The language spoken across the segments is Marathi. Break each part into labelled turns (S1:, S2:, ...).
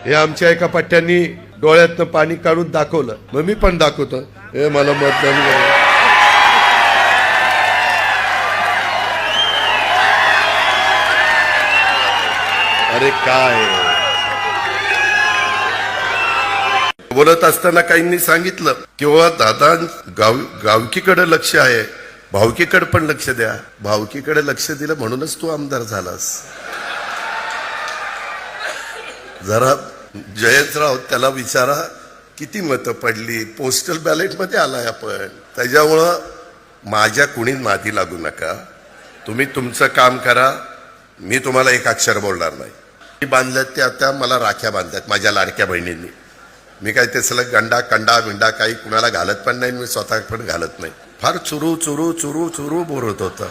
S1: हे आमच्या एका पट्ट्यांनी डोळ्यातनं पाणी काढून दाखवलं, मग मी पण दाखवतो, हे मला मतदान करा. अरे काय बोलत असताना काहींनी सांगितलं किंवा दादा गावकीकडे लक्ष आहे, भावकीकडे पण लक्ष द्या. भावकीकडे लक्ष दिलं म्हणूनच तू आमदार झालास. जरा जयंतराव त्याला विचारा किती मतं पडली, पोस्टल बॅलेट मध्ये आलाय आपण. त्याच्यामुळं माझ्या कुणी मादी लागू नका, तुम्ही तुमचं काम करा. मी तुम्हाला एक अक्षर बोलणार नाही. बांधल्यात ते आता मला राख्या बांधल्यात माझ्या लाडक्या बहिणींनी. मी काय ते सलग गंडा कंडा बिंडा काही कुणाला घालत पण नाही, मी स्वतः पण घालत नाही. फार चुरू चुरू चुरू चुरू बोलत होता.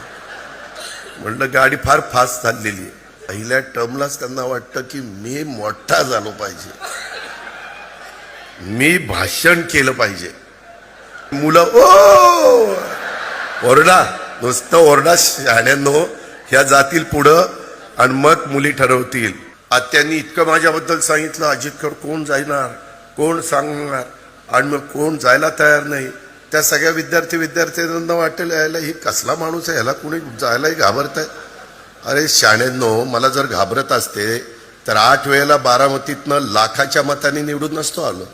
S1: म्हणलं गाडी फार फास्ट चाललेली आहे. पहिल्या टर्मलाच त्यांना वाटतं की मी मोठा झालो पाहिजे, मी भाषण केलं पाहिजे. मुलं ओ ओरडा, नुसतं ओरडा शहाण्यांनो, ह्या जातील पुढं आणि मग मुली ठरवतील. आत्यांनी इतकं माझ्याबद्दल सांगितलं, अजितकर कोण जाणार, कोण सांगणार, आणि मग कोण जायला तयार नाही. त्या सगळ्या विद्यार्थ्यांना वाटेल यायला ही कसला माणूस आहे, ह्याला कोणी जायलाही घाबरत आहे. अरे शाण्यांनो, मला जर घाबरत असते तर 8 वेळेला बारामतीतनं लाखाच्या मतांनी निवडून नसतो आलो.